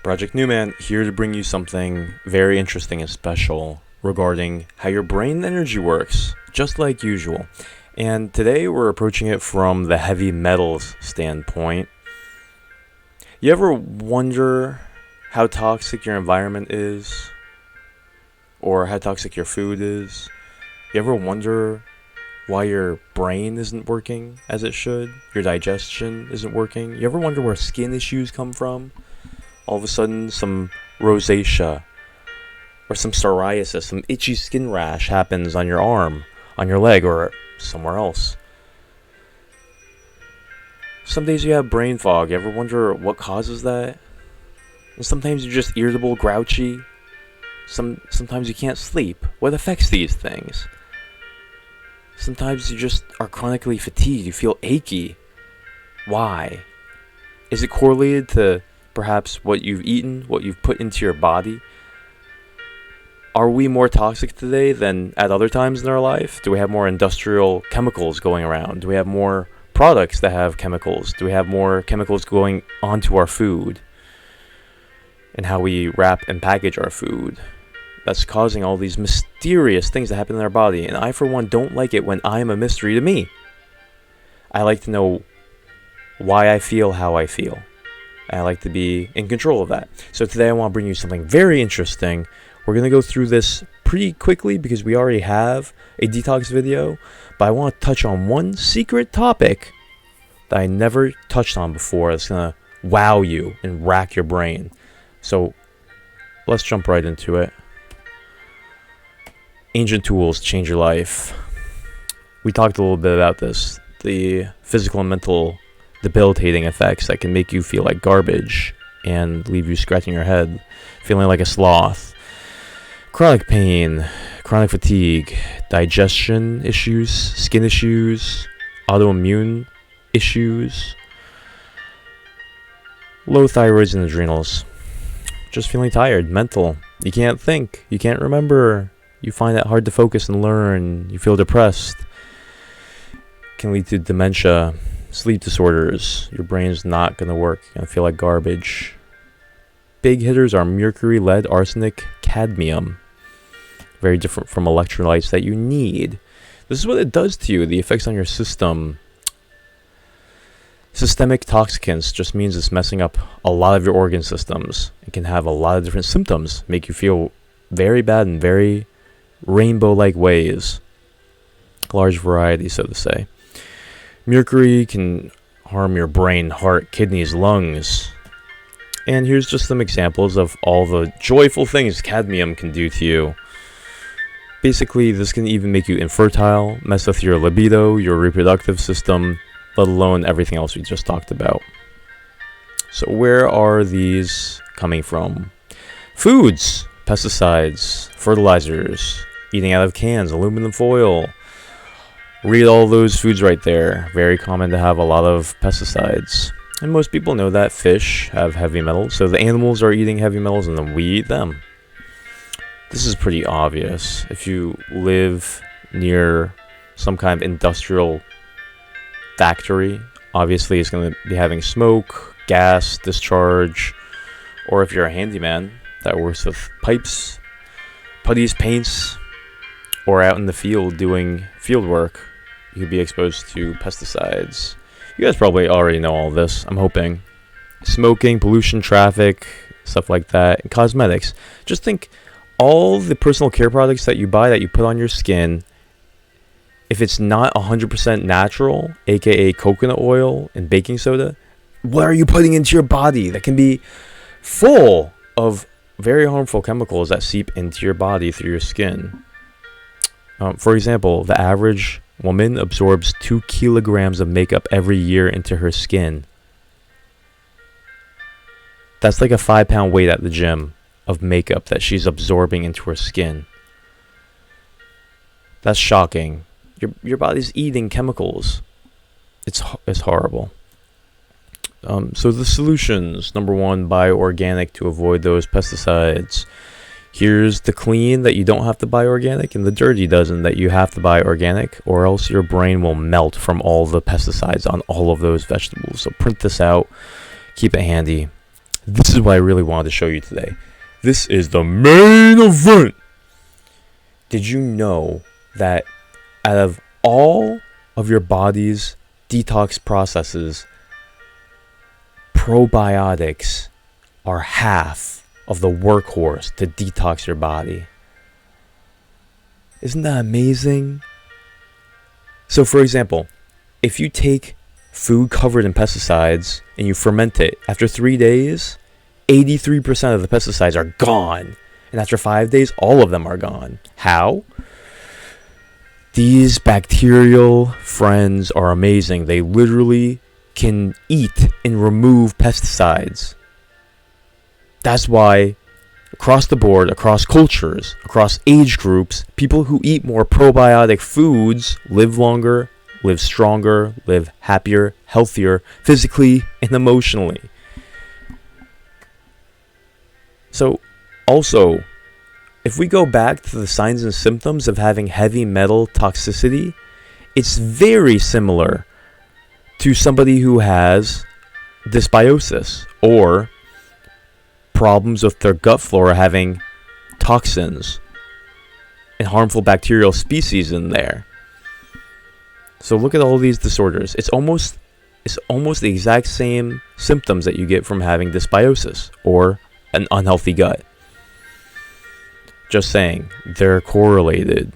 Project Newman here to bring you something very interesting and special regarding how your brain energy works, just like usual. And today we're approaching it from the heavy metals standpoint. You ever wonder how toxic your environment is? Or how toxic your food is? You ever wonder why your brain isn't working as it should? Your digestion isn't working? You ever wonder where skin issues come from? All of a sudden, some rosacea or some psoriasis, some itchy skin rash happens on your arm, on your leg, or somewhere else. Some days you have brain fog. You ever wonder what causes that? And sometimes you're just irritable, grouchy. Sometimes you can't sleep. What affects these things? Sometimes you just are chronically fatigued. You feel achy. Why? Is it correlated to perhaps what you've eaten, what you've put into your body? Are we more toxic today than at other times in our life? Do we have more industrial chemicals going around? Do we have more products that have chemicals? Do we have more chemicals going onto our food and how we wrap and package our food? That's causing all these mysterious things that happen in our body. And I, for one, don't like it when I am a mystery to me. I like to know why I feel how I feel. I like to be in control of that. So today I want to bring you something very interesting. We're going to go through this pretty quickly because we already have a detox video. But I want to touch on one secret topic that I never touched on before. That's going to wow you and rack your brain. So let's jump right into it. Ancient tools change your life. We talked a little bit about this. The physical and mental debilitating effects that can make you feel like garbage and leave you scratching your head, feeling like a sloth. Chronic pain, chronic fatigue, digestion issues, skin issues, autoimmune issues, low thyroids and adrenals. Just feeling tired, mental. You can't think, you can't remember. You find it hard to focus and learn. You feel depressed. Can lead to dementia, sleep disorders. Your brain's not going to work. You're going to feel like garbage. Big hitters are mercury, lead, arsenic, cadmium. Very different from electrolytes that you need. This is what it does to you, the effects on your system. Systemic toxicants just means it's messing up a lot of your organ systems. It can have a lot of different symptoms, make you feel very bad in very rainbow-like ways. Large variety, so to say. Mercury can harm your brain, heart, kidneys, lungs. And here's just some examples of all the joyful things cadmium can do to you. Basically, this can even make you infertile, mess with your libido, your reproductive system, let alone everything else we just talked about. So where are these coming from? Foods, pesticides, fertilizers, eating out of cans, aluminum foil. Read all those foods right there. Very common to have a lot of pesticides. And most people know that fish have heavy metals, so the animals are eating heavy metals and then we eat them. This is pretty obvious. If you live near some kind of industrial factory, obviously it's going to be having smoke, gas, discharge, or if you're a handyman that works with pipes, putties, paints, or out in the field doing field work, you could be exposed to pesticides. You guys probably already know all this, I'm hoping. Smoking, pollution, traffic, stuff like that, and cosmetics. Just think all the personal care products that you buy that you put on your skin, if it's not 100% natural, aka coconut oil and baking soda, what are you putting into your body that can be full of very harmful chemicals that seep into your body through your skin? For example, the average woman absorbs 2 kilograms of makeup every year into her skin. That's like a 5-pound weight at the gym of makeup that she's absorbing into her skin. That's shocking. Your body's eating chemicals. It's horrible. So the solutions: number one, buy organic to avoid those pesticides. Here's the clean that you don't have to buy organic, and the dirty dozen that you have to buy organic, or else your brain will melt from all the pesticides on all of those vegetables. So print this out, keep it handy. This is what I really wanted to show you today. This is the main event. Did you know that out of all of your body's detox processes, probiotics are half of the workhorse to detox your body? Isn't that amazing? So for example, if you take food covered in pesticides and you ferment it, after 3 days, 83% of the pesticides are gone. And after 5 days, all of them are gone. How? These bacterial friends are amazing. They literally can eat and remove pesticides. That's why across the board, across cultures, across age groups, people who eat more probiotic foods live longer, live stronger, live happier, healthier, physically and emotionally. So, also, if we go back to the signs and symptoms of having heavy metal toxicity, it's very similar to somebody who has dysbiosis or problems with their gut flora, having toxins and harmful bacterial species in there. So look at all these disorders. It's almost the exact same symptoms that you get from having dysbiosis or an unhealthy gut. Just saying, they're correlated.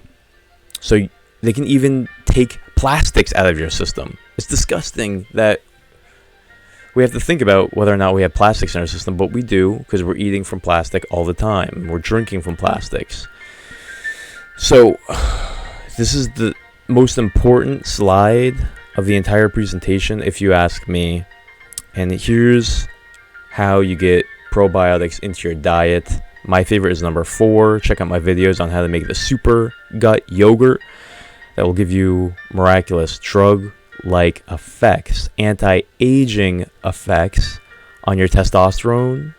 So they can even take plastics out of your system. It's disgusting that we have to think about whether or not we have plastics in our system, but we do, because we're eating from plastic all the time. We're drinking from plastics. So this is the most important slide of the entire presentation, if you ask me. And here's how you get probiotics into your diet. My favorite is number 4. Check out my videos on how to make the super gut yogurt that will give you miraculous drug-like effects, anti-aging effects on your testosterone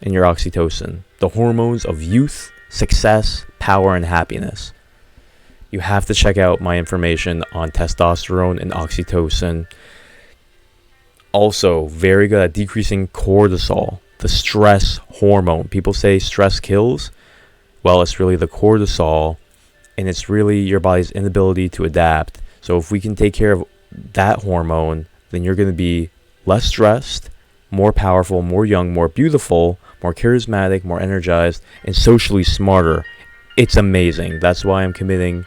and your oxytocin, the hormones of youth, success, power, and happiness. You have to check out my information on testosterone and oxytocin. Also, very good at decreasing cortisol, the stress hormone. People say stress kills. Well, it's really the cortisol, and it's really your body's inability to adapt. So if we can take care of that hormone, then you're going to be less stressed, more powerful, more young, more beautiful, more charismatic, more energized, and socially smarter. It's amazing. That's why I'm committing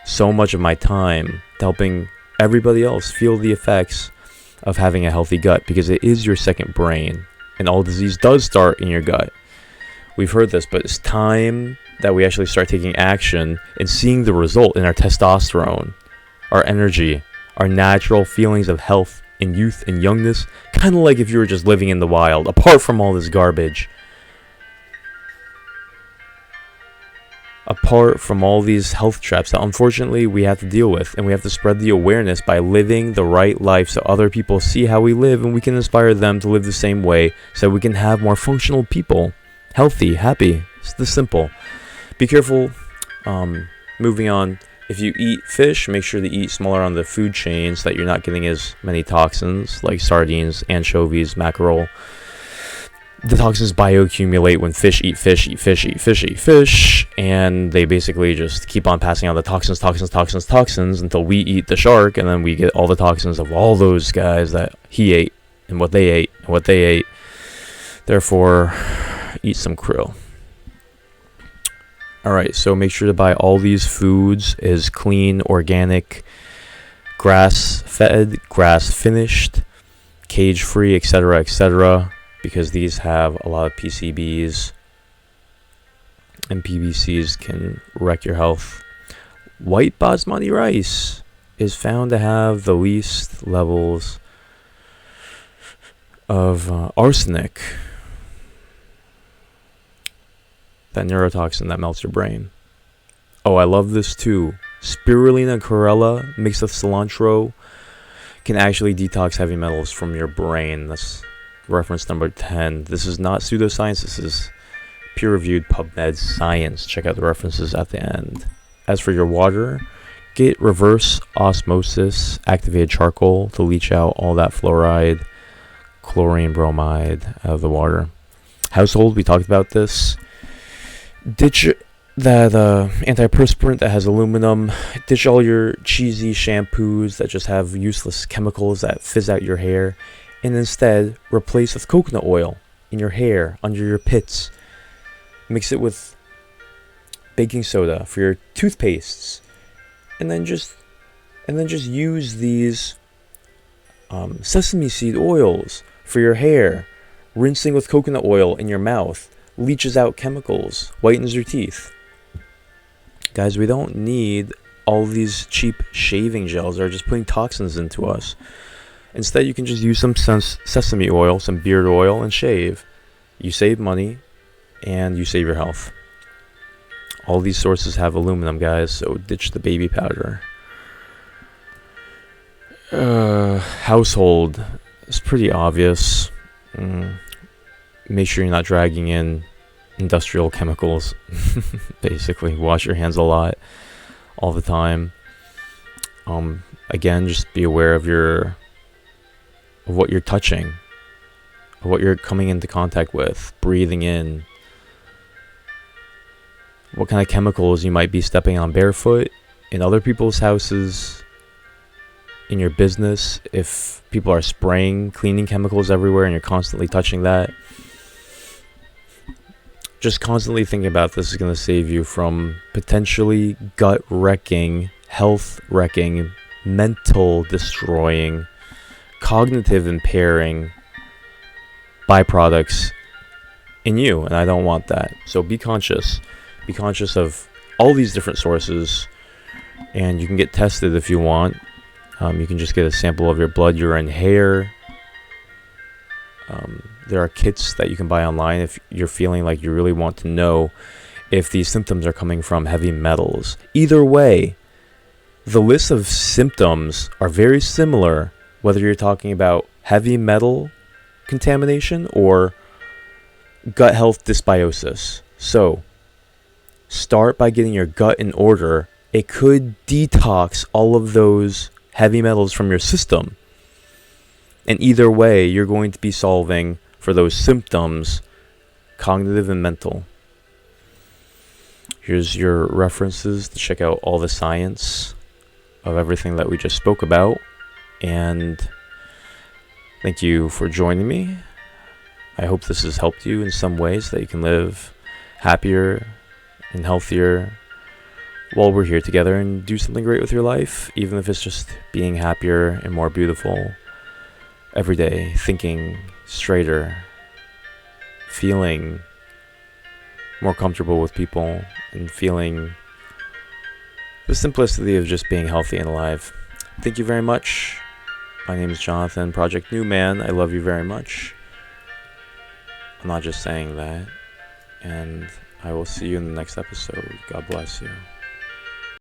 so much of my time to helping everybody else feel the effects of having a healthy gut, because it is your second brain, and all disease does start in your gut. We've heard this, but it's time that we actually start taking action and seeing the result in our testosterone, our energy, our natural feelings of health and youth and youngness, kind of like if you were just living in the wild, apart from all this garbage. Apart from all these health traps that unfortunately we have to deal with, and we have to spread the awareness by living the right life so other people see how we live and we can inspire them to live the same way, so we can have more functional people, healthy, happy. It's this simple. Be careful. Moving on, if you eat fish, make sure to eat smaller on the food chain so that you're not getting as many toxins like sardines, anchovies, mackerel. The toxins bioaccumulate when fish eat fish, and they basically just keep on passing on the toxins until we eat the shark, and then we get all the toxins of all those guys that he ate and what they ate. Therefore, eat some krill. Alright, so make sure to buy all these foods as clean, organic, grass-fed, grass-finished, cage-free, etc., because these have a lot of PCBs, and PBCs can wreck your health. White basmati rice is found to have the least levels of arsenic, that neurotoxin that melts your brain. Oh, I love this too. Spirulina chlorella mixed with cilantro can actually detox heavy metals from your brain. That's reference number 10. This is not pseudoscience. This is peer-reviewed PubMed science. Check out the references at the end. As for your water, get reverse osmosis activated charcoal to leach out all that fluoride, chlorine bromide out of the water. Household, we talked about this. Ditch that antiperspirant that has aluminum. Ditch all your cheesy shampoos that just have useless chemicals that fizz out your hair, and instead replace with coconut oil in your hair, under your pits. Mix it with baking soda for your toothpastes, and then just use these sesame seed oils for your hair. Rinsing with coconut oil in your mouth leaches out chemicals, whitens your teeth. Guys, we don't need all these cheap shaving gels that are just putting toxins into us. Instead, you can just use some sesame oil, some beard oil, and shave. You save money, and you save your health. All these sources have aluminum, guys, so ditch the baby powder. Household is pretty obvious. Make sure you're not dragging in industrial chemicals. Basically, wash your hands a lot, all the time. Again, just be aware of what you're touching, of what you're coming into contact with, breathing in, what kind of chemicals you might be stepping on barefoot in other people's houses, in your business. If people are spraying cleaning chemicals everywhere and you're constantly touching that, just constantly thinking about this is going to save you from potentially gut-wrecking, health-wrecking, mental-destroying, cognitive-impairing byproducts in you, and I don't want that. So be conscious. Be conscious of all these different sources, and you can get tested if you want. You can just get a sample of your blood, urine, hair. There are kits that you can buy online if you're feeling like you really want to know if these symptoms are coming from heavy metals. Either way, the list of symptoms are very similar, whether you're talking about heavy metal contamination or gut health dysbiosis. So, start by getting your gut in order. It could detox all of those heavy metals from your system. And either way, you're going to be solving for those symptoms, cognitive and mental. Here's your references to check out all the science of everything that we just spoke about. And thank you for joining me. I hope this has helped you in some ways so that you can live happier and healthier while we're here together and do something great with your life, even if it's just being happier and more beautiful every day, thinking straighter, feeling more comfortable with people, and feeling the simplicity of just being healthy and alive. Thank you very much. My name is Jonathan, Project New Man. I love you very much. I'm not just saying that. And I will see you in the next episode. God bless you.